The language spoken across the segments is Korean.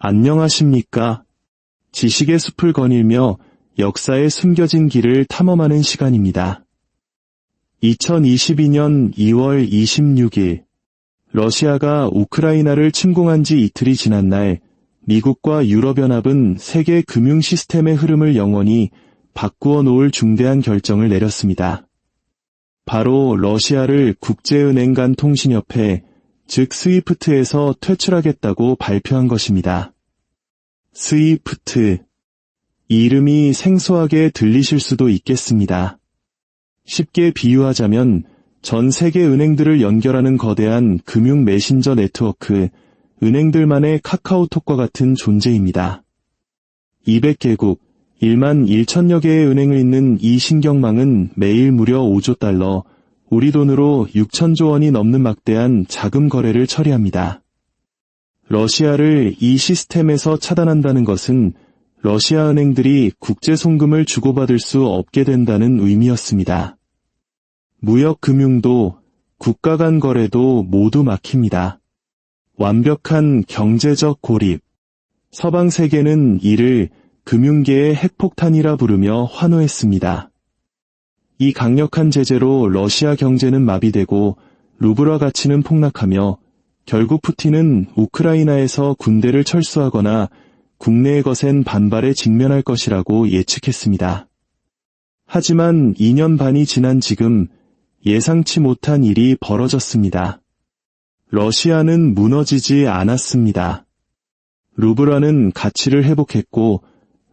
안녕하십니까? 지식의 숲을 거닐며 역사의 숨겨진 길을 탐험하는 시간입니다. 2022년 2월 26일, 러시아가 우크라이나를 침공한 지 이틀이 지난 날, 미국과 유럽연합은 세계 금융 시스템의 흐름을 영원히 바꾸어 놓을 중대한 결정을 내렸습니다. 바로 러시아를 국제은행 간 통신협회, 즉 스위프트에서 퇴출하겠다고 발표한 것입니다. 스위프트. 이 이름이 생소하게 들리실 수도 있겠습니다. 쉽게 비유하자면 전 세계 은행들을 연결하는 거대한 금융 메신저 네트워크, 은행들만의 카카오톡과 같은 존재입니다. 200개국, 1만 1천여 개의 은행을 잇는 이 신경망은 매일 무려 5조 달러, 우리 돈으로 6천조 원이 넘는 막대한 자금 거래를 처리합니다. 러시아를 이 시스템에서 차단한다는 것은 러시아 은행들이 국제 송금을 주고받을 수 없게 된다는 의미였습니다. 무역 금융도 국가 간 거래도 모두 막힙니다. 완벽한 경제적 고립. 서방 세계는 이를 금융계의 핵폭탄이라 부르며 환호했습니다. 이 강력한 제재로 러시아 경제는 마비되고 루블화 가치는 폭락하며 결국 푸틴은 우크라이나에서 군대를 철수하거나 국내에 거센 반발에 직면할 것이라고 예측했습니다. 하지만 2년 반이 지난 지금 예상치 못한 일이 벌어졌습니다. 러시아는 무너지지 않았습니다. 루블화는 가치를 회복했고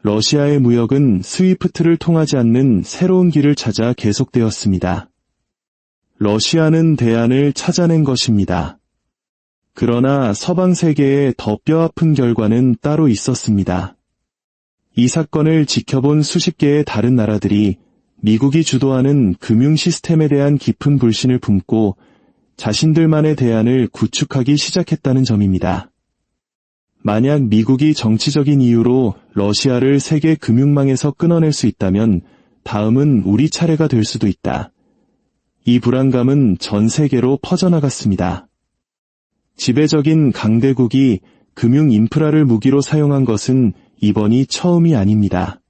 러시아의 무역은 스위프트를 통하지 않는 새로운 길을 찾아 계속되었습니다. 러시아는 대안을 찾아낸 것입니다. 그러나 서방 세계의 더 뼈아픈 결과는 따로 있었습니다. 이 사건을 지켜본 수십 개의 다른 나라들이 미국이 주도하는 금융 시스템에 대한 깊은 불신을 품고 자신들만의 대안을 구축하기 시작했다는 점입니다. 만약 미국이 정치적인 이유로 러시아를 세계 금융망에서 끊어낼 수 있다면 다음은 우리 차례가 될 수도 있다. 이 불안감은 전 세계로 퍼져나갔습니다. 지배적인 강대국이 금융 인프라를 무기로 사용한 것은 이번이 처음이 아닙니다.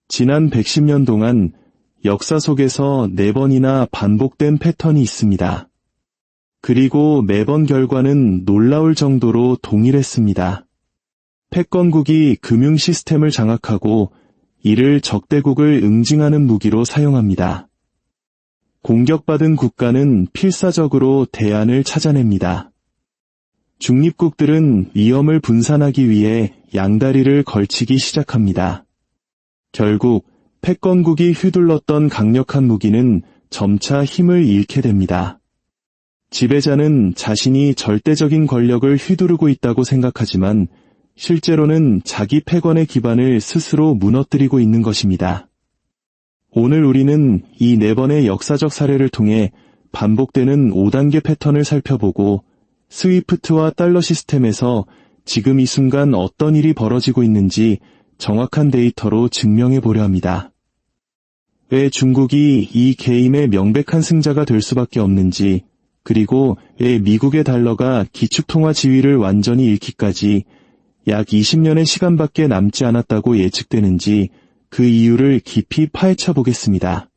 지난 110년 동안 역사 속에서 4번이나 반복된 패턴이 있습니다. 그리고 매번 결과는 놀라울 정도로 동일했습니다. 패권국이 금융 시스템을 장악하고 이를 적대국을 응징하는 무기로 사용합니다. 공격받은 국가는 필사적으로 대안을 찾아냅니다. 중립국들은 위험을 분산하기 위해 양다리를 걸치기 시작합니다. 결국 패권국이 휘둘렀던 강력한 무기는 점차 힘을 잃게 됩니다. 지배자는 자신이 절대적인 권력을 휘두르고 있다고 생각하지만 실제로는 자기 패권의 기반을 스스로 무너뜨리고 있는 것입니다. 오늘 우리는 이 4번의 역사적 사례를 통해 반복되는 5단계 패턴을 살펴보고 스위프트와 달러 시스템에서 지금 이 순간 어떤 일이 벌어지고 있는지 정확한 데이터로 증명해 보려 합니다. 왜 중국이 이 게임의 명백한 승자가 될 수밖에 없는지, 그리고 왜 미국의 달러가 기축통화 지위를 완전히 잃기까지 약 20년의 시간밖에 남지 않았다고 예측되는지 그 이유를 깊이 파헤쳐 보겠습니다.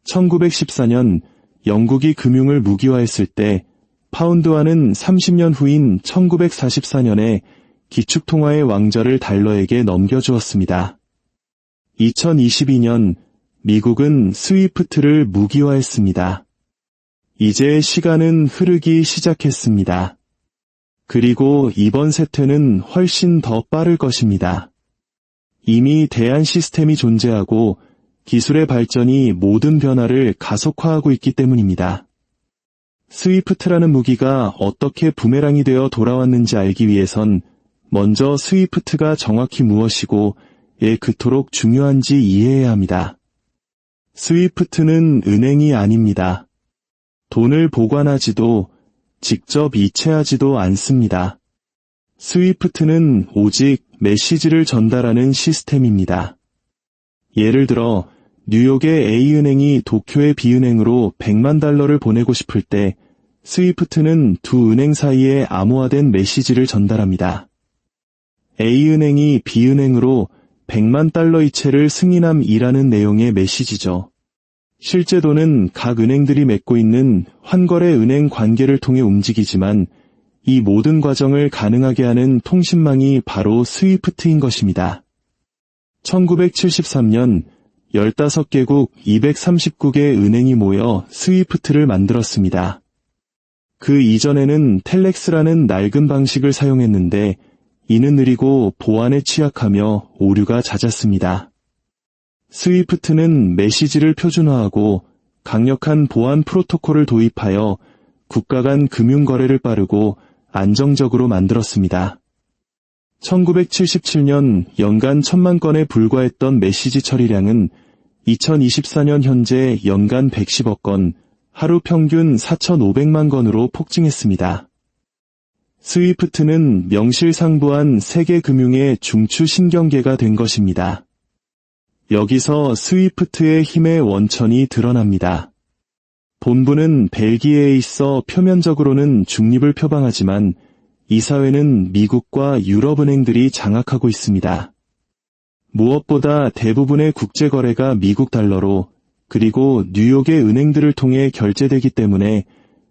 1914년 영국이 금융을 무기화했을 때 파운드화는 30년 후인 1944년에 기축통화의 왕좌를 달러에게 넘겨주었습니다. 2022년 미국은 스위프트를 무기화했습니다. 이제 시간은 흐르기 시작했습니다. 그리고 이번 세태는 훨씬 더 빠를 것입니다. 이미 대안 시스템이 존재하고 기술의 발전이 모든 변화를 가속화하고 있기 때문입니다. 스위프트라는 무기가 어떻게 부메랑이 되어 돌아왔는지 알기 위해선 먼저 스위프트가 정확히 무엇이고 왜 그토록 중요한지 이해해야 합니다. 스위프트는 은행이 아닙니다. 돈을 보관하지도 직접 이체하지도 않습니다. 스위프트는 오직 메시지를 전달하는 시스템입니다. 예를 들어 뉴욕의 A은행이 도쿄의 B은행으로 100만 달러를 보내고 싶을 때 스위프트는 두 은행 사이에 암호화된 메시지를 전달합니다. A은행이 B은행으로 100만 달러 이체를 승인함이라는 내용의 메시지죠. 실제 돈은 각 은행들이 맺고 있는 환거래 은행 관계를 통해 움직이지만 이 모든 과정을 가능하게 하는 통신망이 바로 스위프트인 것입니다. 1973년 15개국 239개 은행이 모여 스위프트를 만들었습니다. 그 이전에는 텔렉스라는 낡은 방식을 사용했는데 이는 느리고 보안에 취약하며 오류가 잦았습니다. 스위프트는 메시지를 표준화하고 강력한 보안 프로토콜을 도입하여 국가 간 금융 거래를 빠르고 안정적으로 만들었습니다. 1977년 연간 1000만 건에 불과했던 메시지 처리량은 2024년 현재 연간 110억 건, 하루 평균 4,500만 건으로 폭증했습니다. 스위프트는 명실상부한 세계 금융의 중추 신경계가 된 것입니다. 여기서 스위프트의 힘의 원천이 드러납니다. 본부는 벨기에에 있어 표면적으로는 중립을 표방하지만 이 사회는 미국과 유럽은행들이 장악하고 있습니다. 무엇보다 대부분의 국제거래가 미국 달러로 그리고 뉴욕의 은행들을 통해 결제되기 때문에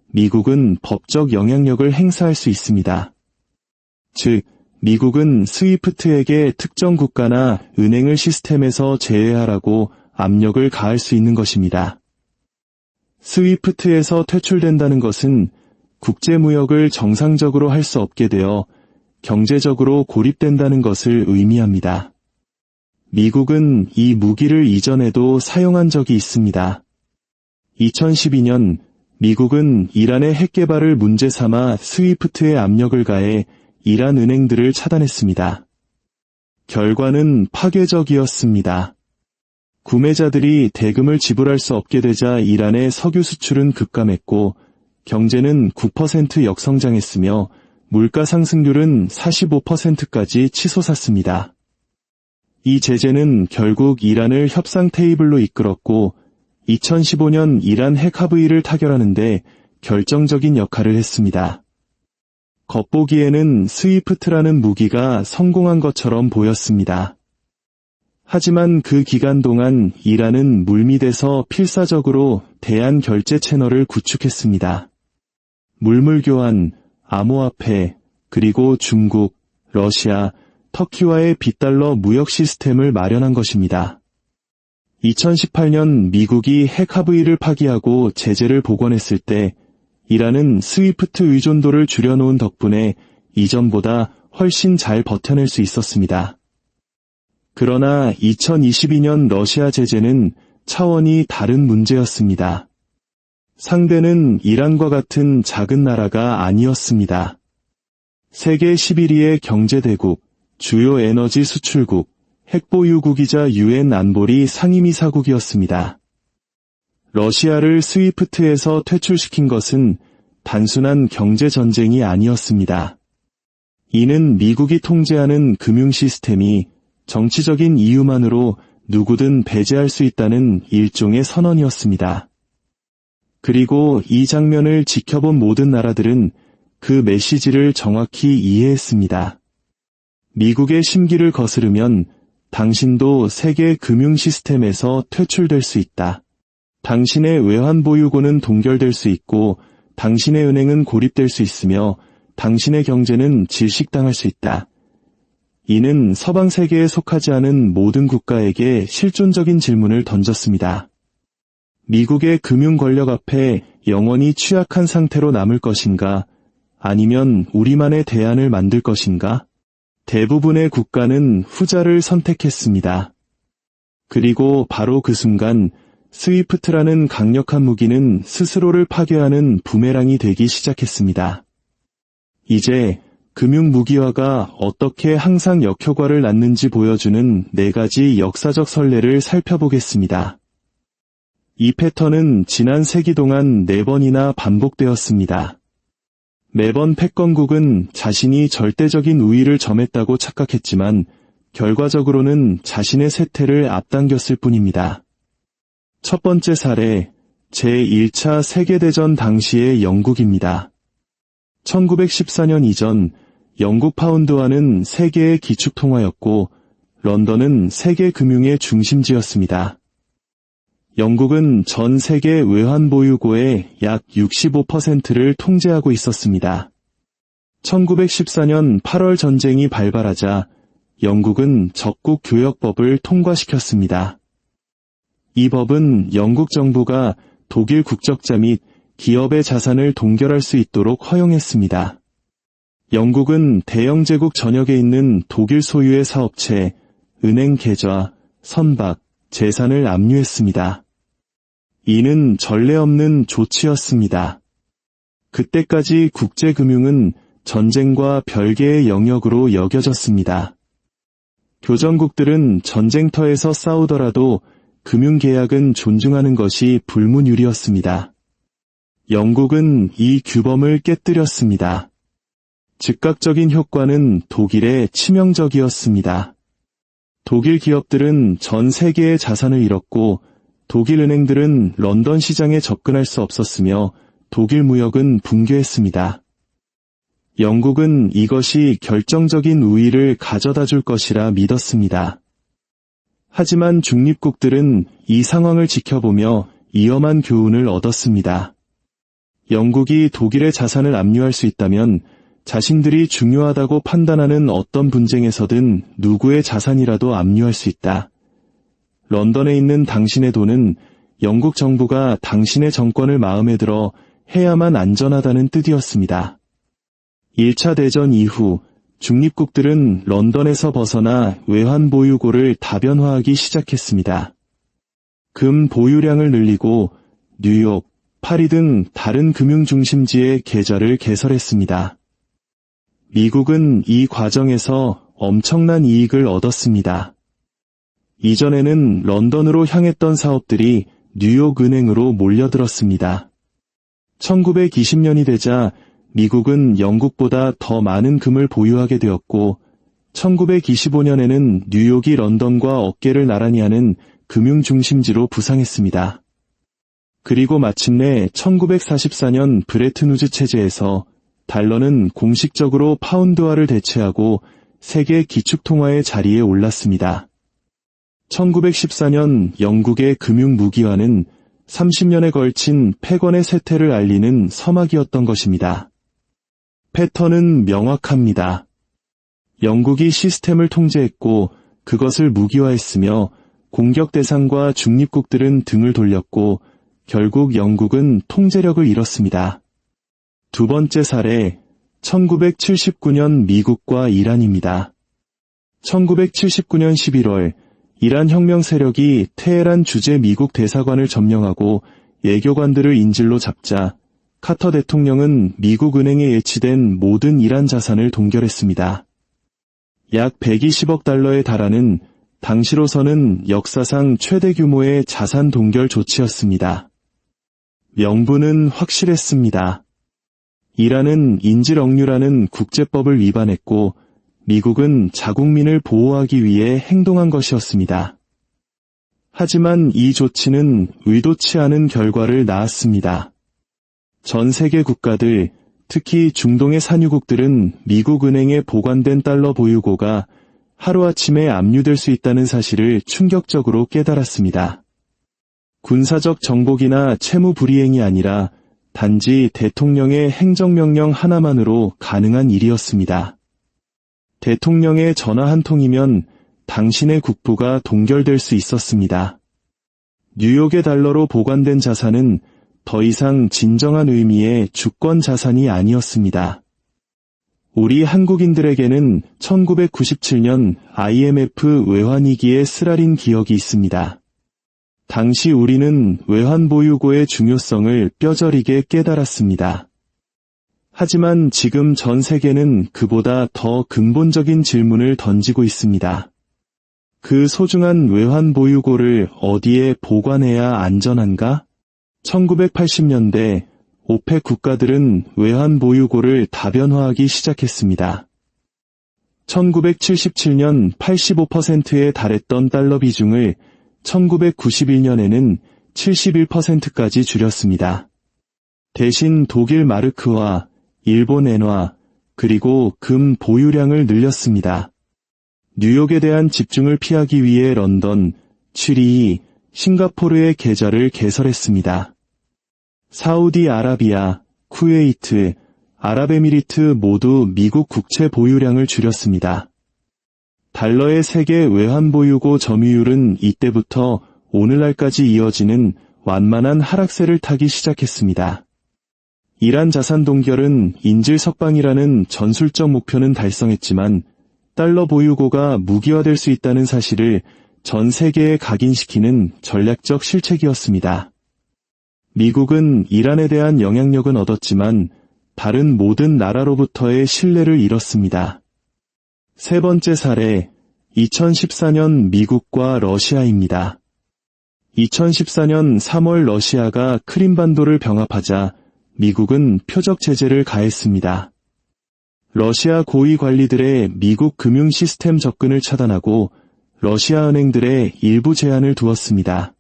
미국은 법적 영향력을 행사할 수 있습니다. 즉, 미국은 스위프트에게 특정 국가나 은행을 시스템에서 제외하라고 압력을 가할 수 있는 것입니다. 스위프트에서 퇴출된다는 것은 국제무역을 정상적으로 할 수 없게 되어 경제적으로 고립된다는 것을 의미합니다. 미국은 이 무기를 이전에도 사용한 적이 있습니다. 2012년 미국은 이란의 핵 개발을 문제 삼아 스위프트에 압력을 가해 이란 은행들을 차단했습니다. 결과는 파괴적이었습니다. 구매자들이 대금을 지불할 수 없게 되자 이란의 석유 수출은 급감했고 경제는 9% 역성장했으며 물가 상승률은 45%까지 치솟았습니다. 이 제재는 결국 이란을 협상 테이블로 이끌었고 2015년 이란 핵 합의를 타결하는 데 결정적인 역할을 했습니다. 겉보기에는 스위프트라는 무기가 성공한 것처럼 보였습니다. 하지만 그 기간 동안 이란은 물밑에서 필사적으로 대안 결제 채널을 구축했습니다. 물물 교환, 암호화폐, 그리고 중국, 러시아, 터키와의 빗달러 무역 시스템을 마련한 것입니다. 2018년 미국이 핵 합의를 파기하고 제재를 복원했을 때 이란은 스위프트 의존도를 줄여놓은 덕분에 이전보다 훨씬 잘 버텨낼 수 있었습니다. 그러나 2022년 러시아 제재는 차원이 다른 문제였습니다. 상대는 이란과 같은 작은 나라가 아니었습니다. 세계 11위의 경제대국, 주요 에너지 수출국, 핵보유국이자 유엔 안보리 상임이사국이었습니다. 러시아를 스위프트에서 퇴출시킨 것은 단순한 경제전쟁이 아니었습니다. 이는 미국이 통제하는 금융 시스템이 정치적인 이유만으로 누구든 배제할 수 있다는 일종의 선언이었습니다. 그리고 이 장면을 지켜본 모든 나라들은 그 메시지를 정확히 이해했습니다. 미국의 심기를 거스르면 당신도 세계 금융 시스템에서 퇴출될 수 있다. 당신의 외환보유고는 동결될 수 있고 당신의 은행은 고립될 수 있으며 당신의 경제는 질식당할 수 있다. 이는 서방 세계에 속하지 않은 모든 국가에게 실존적인 질문을 던졌습니다. 미국의 금융 권력 앞에 영원히 취약한 상태로 남을 것인가? 아니면 우리만의 대안을 만들 것인가? 대부분의 국가는 후자를 선택했습니다. 그리고 바로 그 순간 스위프트라는 강력한 무기는 스스로를 파괴하는 부메랑이 되기 시작했습니다. 이제 금융 무기화가 어떻게 항상 역효과를 낳는지 보여주는 4가지 역사적 선례를 살펴보겠습니다. 이 패턴은 지난 세기 동안 4번이나 반복되었습니다. 매번 패권국은 자신이 절대적인 우위를 점했다고 착각했지만 결과적으로는 자신의 쇠퇴를 앞당겼을 뿐입니다. 첫 번째 사례, 제1차 세계대전 당시의 영국입니다. 1914년 이전 영국 파운드화는 세계의 기축통화였고 런던은 세계 금융의 중심지였습니다. 영국은 전 세계 외환 보유고의 약 65%를 통제하고 있었습니다. 1914년 8월 전쟁이 발발하자 영국은 적국 교역법을 통과시켰습니다. 이 법은 영국 정부가 독일 국적자 및 기업의 자산을 동결할 수 있도록 허용했습니다. 영국은 대영 제국 전역에 있는 독일 소유의 사업체, 은행 계좌, 선박, 재산을 압류했습니다. 이는 전례 없는 조치였습니다. 그때까지 국제금융은 전쟁과 별개의 영역으로 여겨졌습니다. 교전국들은 전쟁터에서 싸우더라도 금융계약은 존중하는 것이 불문율이었습니다. 영국은 이 규범을 깨뜨렸습니다. 즉각적인 효과는 독일에 치명적이었습니다. 독일 기업들은 전 세계의 자산을 잃었고 독일 은행들은 런던 시장에 접근할 수 없었으며 독일 무역은 붕괴했습니다. 영국은 이것이 결정적인 우위를 가져다 줄 것이라 믿었습니다. 하지만 중립국들은 이 상황을 지켜보며 위험한 교훈을 얻었습니다. 영국이 독일의 자산을 압류할 수 있다면 자신들이 중요하다고 판단하는 어떤 분쟁에서든 누구의 자산이라도 압류할 수 있다. 런던에 있는 당신의 돈은 영국 정부가 당신의 정권을 마음에 들어 해야만 안전하다는 뜻이었습니다. 1차 대전 이후 중립국들은 런던에서 벗어나 외환 보유고를 다변화하기 시작했습니다. 금 보유량을 늘리고 뉴욕, 파리 등 다른 금융 중심지의 계좌를 개설했습니다. 미국은 이 과정에서 엄청난 이익을 얻었습니다. 이전에는 런던으로 향했던 사업들이 뉴욕 은행으로 몰려들었습니다. 1920년이 되자 미국은 영국보다 더 많은 금을 보유하게 되었고 1925년에는 뉴욕이 런던과 어깨를 나란히 하는 금융 중심지로 부상했습니다. 그리고 마침내 1944년 브레튼 우즈 체제에서 달러는 공식적으로 파운드화를 대체하고 세계 기축통화의 자리에 올랐습니다. 1914년 영국의 금융 무기화는 30년에 걸친 패권의 쇠퇴를 알리는 서막이었던 것입니다. 패턴은 명확합니다. 영국이 시스템을 통제했고 그것을 무기화했으며 공격 대상과 중립국들은 등을 돌렸고 결국 영국은 통제력을 잃었습니다. 두 번째 사례, 1979년 미국과 이란입니다. 1979년 11월 이란 혁명 세력이 테헤란 주재 미국 대사관을 점령하고 외교관들을 인질로 잡자 카터 대통령은 미국 은행에 예치된 모든 이란 자산을 동결했습니다. 약 120억 달러에 달하는 당시로서는 역사상 최대 규모의 자산 동결 조치였습니다. 명분은 확실했습니다. 이란은 인질 억류라는 국제법을 위반했고 미국은 자국민을 보호하기 위해 행동한 것이었습니다. 하지만 이 조치는 의도치 않은 결과를 낳았습니다. 전 세계 국가들, 특히 중동의 산유국들은 미국 은행에 보관된 달러 보유고가 하루아침에 압류될 수 있다는 사실을 충격적으로 깨달았습니다. 군사적 정복이나 채무 불이행이 아니라 단지 대통령의 행정명령 하나만으로 가능한 일이었습니다. 대통령의 전화 한 통이면 당신의 국부가 동결될 수 있었습니다. 뉴욕의 달러로 보관된 자산은 더 이상 진정한 의미의 주권 자산이 아니었습니다. 우리 한국인들에게는 1997년 IMF 외환위기에 쓰라린 기억이 있습니다. 당시 우리는 외환 보유고의 중요성을 뼈저리게 깨달았습니다. 하지만 지금 전 세계는 그보다 더 근본적인 질문을 던지고 있습니다. 그 소중한 외환 보유고를 어디에 보관해야 안전한가? 1980년대 오펙 국가들은 외환 보유고를 다변화하기 시작했습니다. 1977년 85%에 달했던 달러 비중을 1991년에는 71%까지 줄였습니다. 대신 독일 마르크화, 일본 엔화, 그리고 금 보유량을 늘렸습니다. 뉴욕에 대한 집중을 피하기 위해 런던, 취리히, 싱가포르의 계좌를 개설했습니다. 사우디아라비아, 쿠웨이트, 아랍에미리트 모두 미국 국채 보유량을 줄였습니다. 달러의 세계 외환 보유고 점유율은 이때부터 오늘날까지 이어지는 완만한 하락세를 타기 시작했습니다. 이란 자산 동결은 인질 석방이라는 전술적 목표는 달성했지만 달러 보유고가 무기화될 수 있다는 사실을 전 세계에 각인시키는 전략적 실책이었습니다. 미국은 이란에 대한 영향력은 얻었지만 다른 모든 나라로부터의 신뢰를 잃었습니다. 세 번째 사례, 2014년 미국과 러시아입니다. 2014년 3월 러시아가 크림반도를 병합하자 미국은 표적 제재를 가했습니다. 러시아 고위 관리들의 미국 금융 시스템 접근을 차단하고 러시아 은행들의 일부 제한을 두었습니다.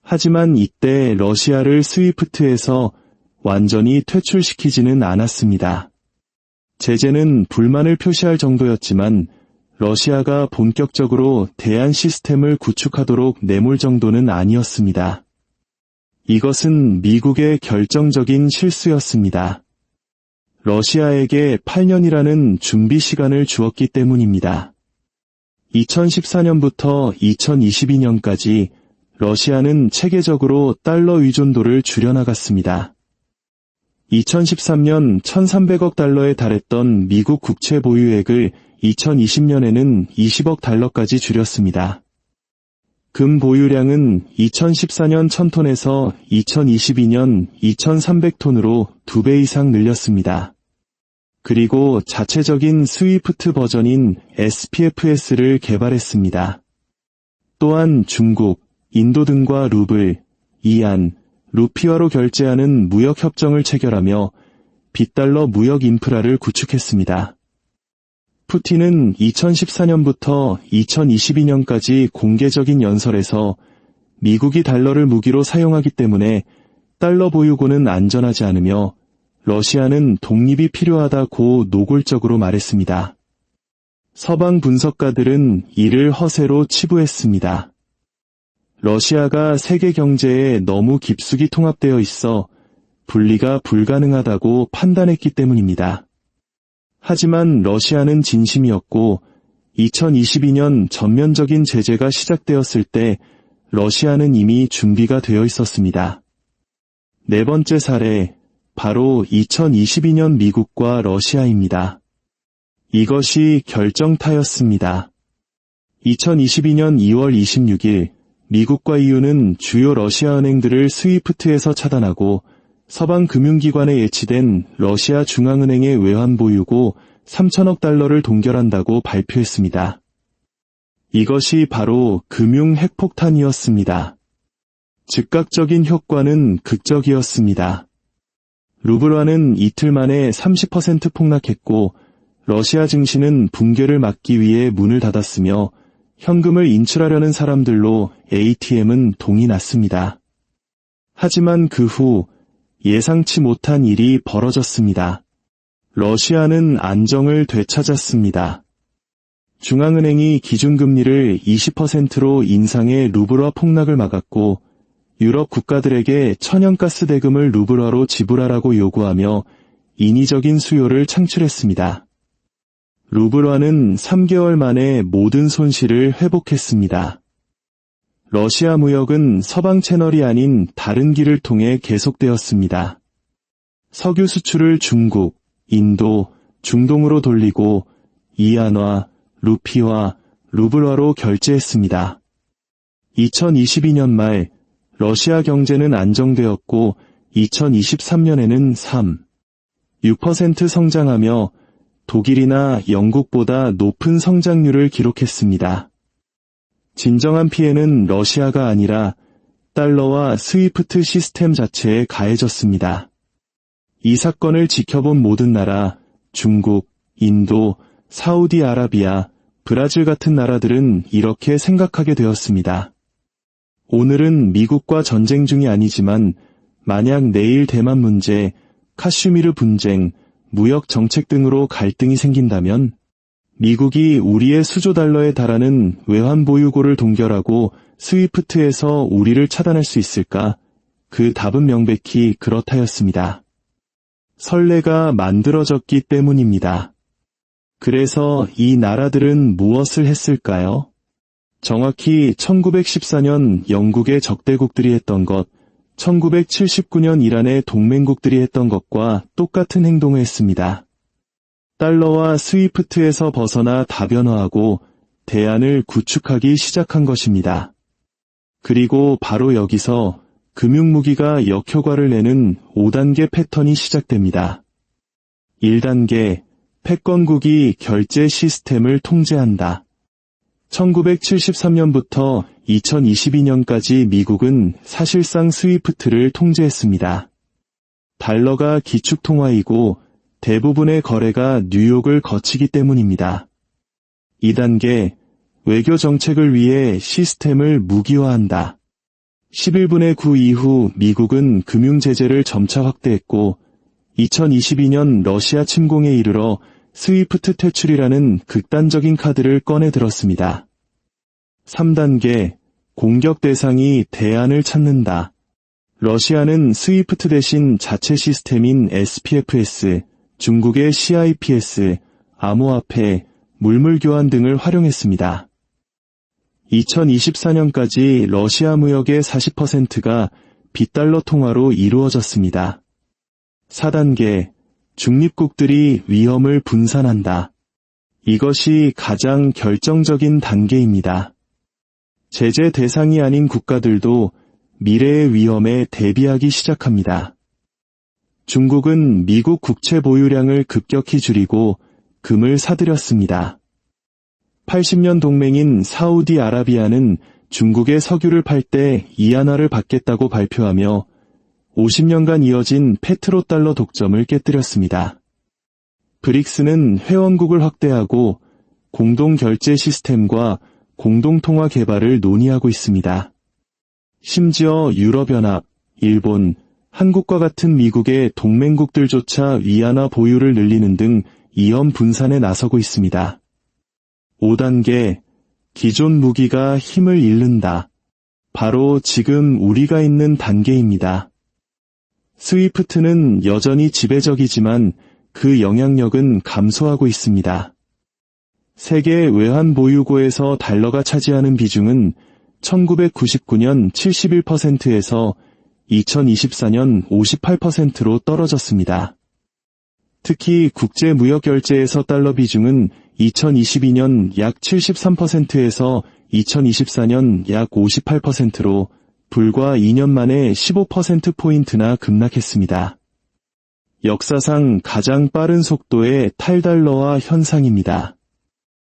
하지만 이때 러시아를 스위프트에서 완전히 퇴출시키지는 않았습니다. 제재는 불만을 표시할 정도였지만 러시아가 본격적으로 대안 시스템을 구축하도록 내몰 정도는 아니었습니다. 이것은 미국의 결정적인 실수였습니다. 러시아에게 8년이라는 준비 시간을 주었기 때문입니다. 2014년부터 2022년까지 러시아는 체계적으로 달러 의존도를 줄여나갔습니다. 2013년 1,300억 달러에 달했던 미국 국채 보유액을 2020년에는 20억 달러까지 줄였습니다. 금 보유량은 2014년 1,000톤에서 2022년 2,300톤으로 2배 이상 늘렸습니다. 그리고 자체적인 스위프트 버전인 SPFS를 개발했습니다. 또한 중국, 인도 등과 루블, 이안, 루피화로 결제하는 무역협정을 체결하며 빗달러 무역 인프라를 구축했습니다. 푸틴은 2014년부터 2022년까지 공개적인 연설에서 미국이 달러를 무기로 사용하기 때문에 달러 보유고는 안전하지 않으며 러시아는 독립이 필요하다고 노골적으로 말했습니다. 서방 분석가들은 이를 허세로 치부했습니다. 러시아가 세계 경제에 너무 깊숙이 통합되어 있어 분리가 불가능하다고 판단했기 때문입니다. 하지만 러시아는 진심이었고 2022년 전면적인 제재가 시작되었을 때 러시아는 이미 준비가 되어 있었습니다. 네 번째 사례, 바로 2022년 미국과 러시아입니다. 이것이 결정타였습니다. 2022년 2월 26일 미국과 EU는 주요 러시아 은행들을 스위프트에서 차단하고 서방 금융기관에 예치된 러시아 중앙은행의 외환 보유고 3천억 달러를 동결한다고 발표했습니다. 이것이 바로 금융 핵폭탄이었습니다. 즉각적인 효과는 극적이었습니다. 루블화는 이틀 만에 30% 폭락했고 러시아 증시는 붕괴를 막기 위해 문을 닫았으며 현금을 인출하려는 사람들로 ATM은 동이 났습니다. 하지만 그 후 예상치 못한 일이 벌어졌습니다. 러시아는 안정을 되찾았습니다. 중앙은행이 기준금리를 20%로 인상해 루블화 폭락을 막았고 유럽 국가들에게 천연가스 대금을 루블화로 지불하라고 요구하며 인위적인 수요를 창출했습니다. 루블화는 3개월 만에 모든 손실을 회복했습니다. 러시아 무역은 서방 채널이 아닌 다른 길을 통해 계속되었습니다. 석유 수출을 중국, 인도, 중동으로 돌리고 이안화, 루피화, 루블화로 결제했습니다. 2022년 말 러시아 경제는 안정되었고 2023년에는 6% 성장하며 독일이나 영국보다 높은 성장률을 기록했습니다. 진정한 피해는 러시아가 아니라 달러와 스위프트 시스템 자체에 가해졌습니다. 이 사건을 지켜본 모든 나라, 중국, 인도, 사우디아라비아, 브라질 같은 나라들은 이렇게 생각하게 되었습니다. 오늘은 미국과 전쟁 중이 아니지만 만약 내일 대만 문제, 카슈미르 분쟁, 무역 정책 등으로 갈등이 생긴다면 미국이 우리의 수조 달러에 달하는 외환 보유고를 동결하고 스위프트에서 우리를 차단할 수 있을까? 그 답은 명백히 그렇다였습니다. 선례가 만들어졌기 때문입니다. 그래서 이 나라들은 무엇을 했을까요? 정확히 1914년 영국의 적대국들이 했던 것, 1979년 이란의 동맹국들이 했던 것과 똑같은 행동을 했습니다. 달러와 스위프트에서 벗어나 다변화하고 대안을 구축하기 시작한 것입니다. 그리고 바로 여기서 금융무기가 역효과를 내는 5단계 패턴이 시작됩니다. 1단계, 패권국이 결제 시스템을 통제한다. 1973년부터 2022년까지 미국은 사실상 스위프트를 통제했습니다. 달러가 기축통화이고 대부분의 거래가 뉴욕을 거치기 때문입니다. 2단계, 외교 정책을 위해 시스템을 무기화한다. 11분의 9 이후 미국은 금융제재를 점차 확대했고 2022년 러시아 침공에 이르러 스위프트 퇴출이라는 극단적인 카드를 꺼내 들었습니다. 3단계, 공격 대상이 대안을 찾는다. 러시아는 스위프트 대신 자체 시스템인 SPFS, 중국의 CIPS, 암호화폐, 물물교환 등을 활용했습니다. 2024년까지 러시아 무역의 40%가 빗달러 통화로 이루어졌습니다. 4단계, 중립국들이 위험을 분산한다. 이것이 가장 결정적인 단계입니다. 제재 대상이 아닌 국가들도 미래의 위험에 대비하기 시작합니다. 중국은 미국 국채 보유량을 급격히 줄이고 금을 사들였습니다. 80년 동맹인 사우디아라비아는 중국의 석유를 팔 때 이안화를 받겠다고 발표하며 50년간 이어진 페트로달러 독점을 깨뜨렸습니다. 브릭스는 회원국을 확대하고 공동결제 시스템과 공동통화 개발을 논의하고 있습니다. 심지어 유럽연합, 일본, 한국과 같은 미국의 동맹국들조차 위안화 보유를 늘리는 등 위험 분산에 나서고 있습니다. 5단계, 기존 무기가 힘을 잃는다. 바로 지금 우리가 있는 단계입니다. 스위프트는 여전히 지배적이지만 그 영향력은 감소하고 있습니다. 세계 외환 보유고에서 달러가 차지하는 비중은 1999년 71%에서 2024년 58%로 떨어졌습니다. 특히 국제무역결제에서 달러 비중은 2022년 약 73%에서 2024년 약 58%로 불과 2년 만에 15%포인트나 급락했습니다. 역사상 가장 빠른 속도의 탈달러화 현상입니다.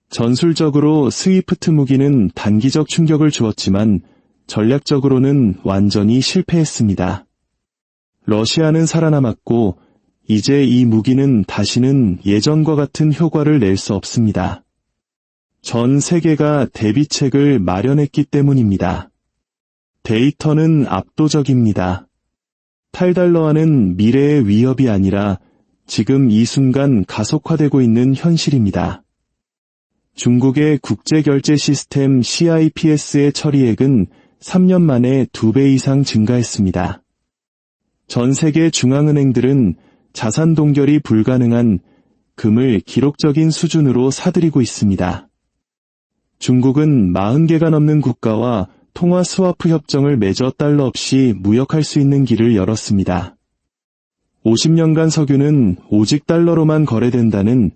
전술적으로 스위프트 무기는 단기적 충격을 주었지만 전략적으로는 완전히 실패했습니다. 러시아는 살아남았고 이제 이 무기는 다시는 예전과 같은 효과를 낼 수 없습니다. 전 세계가 대비책을 마련했기 때문입니다. 데이터는 압도적입니다. 탈달러화는 미래의 위협이 아니라 지금 이 순간 가속화되고 있는 현실입니다. 중국의 국제결제 시스템 CIPS의 처리액은 3년 만에 2배 이상 증가했습니다. 전 세계 중앙은행들은 자산 동결이 불가능한 금을 기록적인 수준으로 사들이고 있습니다. 중국은 40개가 넘는 국가와 통화 스와프 협정을 맺어 달러 없이 무역할 수 있는 길을 열었습니다. 50년간 석유는 오직 달러로만 거래된다는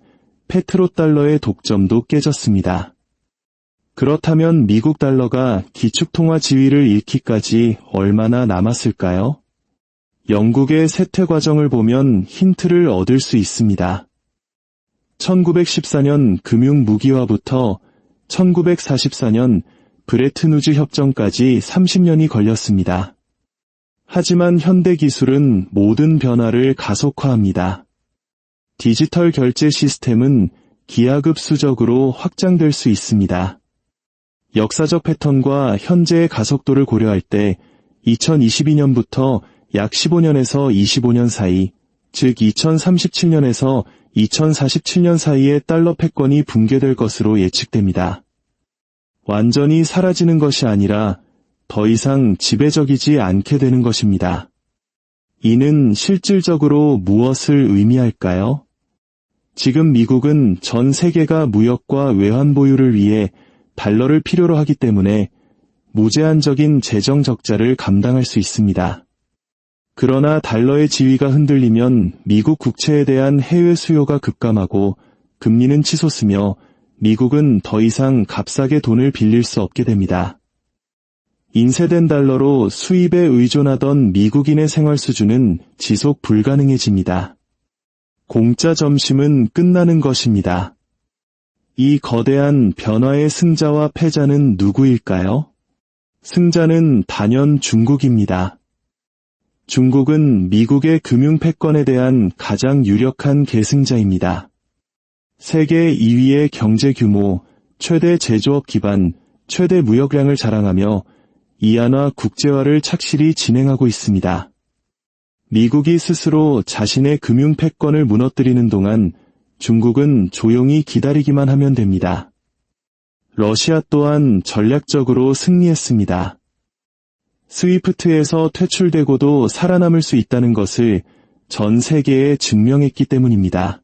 페트로달러의 독점도 깨졌습니다. 그렇다면 미국 달러가 기축통화 지위를 잃기까지 얼마나 남았을까요? 영국의 쇠퇴 과정을 보면 힌트를 얻을 수 있습니다. 1914년 금융 무기화부터 1944년 브레튼우즈 협정까지 30년이 걸렸습니다. 하지만 현대 기술은 모든 변화를 가속화합니다. 디지털 결제 시스템은 기하급수적으로 확장될 수 있습니다. 역사적 패턴과 현재의 가속도를 고려할 때 2022년부터 약 15년에서 25년 사이, 즉 2037년에서 2047년 사이에 달러 패권이 붕괴될 것으로 예측됩니다. 완전히 사라지는 것이 아니라 더 이상 지배적이지 않게 되는 것입니다. 이는 실질적으로 무엇을 의미할까요? 지금 미국은 전 세계가 무역과 외환 보유를 위해 달러를 필요로 하기 때문에 무제한적인 재정 적자를 감당할 수 있습니다. 그러나 달러의 지위가 흔들리면 미국 국채에 대한 해외 수요가 급감하고 금리는 치솟으며 미국은 더 이상 값싸게 돈을 빌릴 수 없게 됩니다. 인쇄된 달러로 수입에 의존하던 미국인의 생활 수준은 지속 불가능해집니다. 공짜 점심은 끝나는 것입니다. 이 거대한 변화의 승자와 패자는 누구일까요? 승자는 단연 중국입니다. 중국은 미국의 금융 패권에 대한 가장 유력한 계승자입니다. 세계 2위의 경제 규모, 최대 제조업 기반, 최대 무역량을 자랑하며 이안화 국제화를 착실히 진행하고 있습니다. 미국이 스스로 자신의 금융 패권을 무너뜨리는 동안 중국은 조용히 기다리기만 하면 됩니다. 러시아 또한 전략적으로 승리했습니다. 스위프트에서 퇴출되고도 살아남을 수 있다는 것을 전 세계에 증명했기 때문입니다.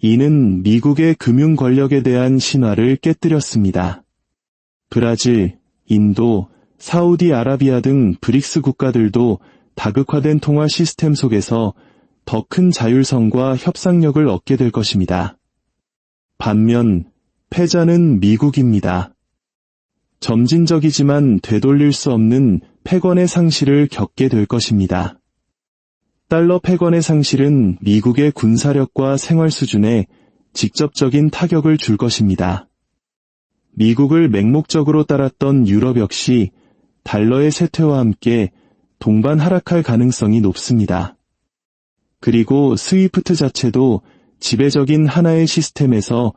이는 미국의 금융 권력에 대한 신화를 깨뜨렸습니다. 브라질, 인도, 사우디아라비아 등 브릭스 국가들도 다극화된 통화 시스템 속에서 더 큰 자율성과 협상력을 얻게 될 것입니다. 반면 패자는 미국입니다. 점진적이지만 되돌릴 수 없는 패권의 상실을 겪게 될 것입니다. 달러 패권의 상실은 미국의 군사력과 생활 수준에 직접적인 타격을 줄 것입니다. 미국을 맹목적으로 따랐던 유럽 역시 달러의 쇠퇴와 함께 동반 하락할 가능성이 높습니다. 그리고 스위프트 자체도 지배적인 하나의 시스템에서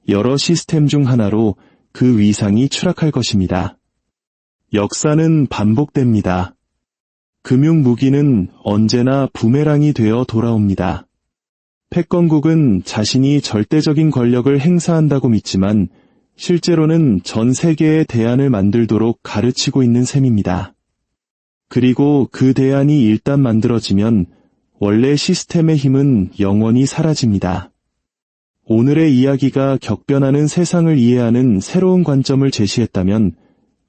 여러 시스템 중 하나로 그 위상이 추락할 것입니다. 역사는 반복됩니다. 금융 무기는 언제나 부메랑이 되어 돌아옵니다. 패권국은 자신이 절대적인 권력을 행사한다고 믿지만 실제로는 전 세계의 대안을 만들도록 가르치고 있는 셈입니다. 그리고 그 대안이 일단 만들어지면 원래 시스템의 힘은 영원히 사라집니다. 오늘의 이야기가 격변하는 세상을 이해하는 새로운 관점을 제시했다면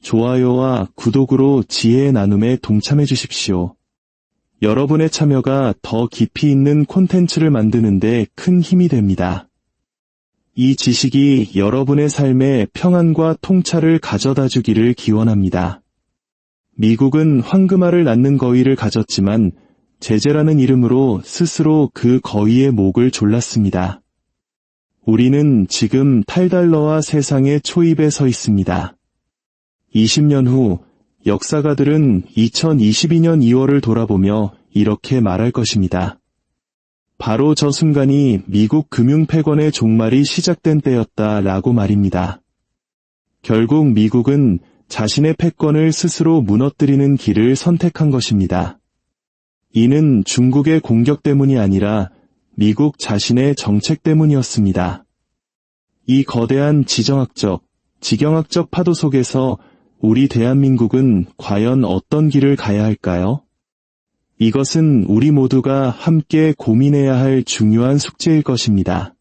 좋아요와 구독으로 지혜의 나눔에 동참해 주십시오. 여러분의 참여가 더 깊이 있는 콘텐츠를 만드는 데 큰 힘이 됩니다. 이 지식이 여러분의 삶에 평안과 통찰을 가져다 주기를 기원합니다. 미국은 황금알을 낳는 거위를 가졌지만 제재라는 이름으로 스스로 그 거위의 목을 졸랐습니다. 우리는 지금 탈달러와 세상의 초입에 서 있습니다. 20년 후 역사가들은 2022년 2월을 돌아보며 이렇게 말할 것입니다. 바로 저 순간이 미국 금융 패권의 종말이 시작된 때였다라고 말입니다. 결국 미국은 자신의 패권을 스스로 무너뜨리는 길을 선택한 것입니다. 이는 중국의 공격 때문이 아니라 미국 자신의 정책 때문이었습니다. 이 거대한 지정학적, 지경학적 파도 속에서 우리 대한민국은 과연 어떤 길을 가야 할까요? 이것은 우리 모두가 함께 고민해야 할 중요한 숙제일 것입니다.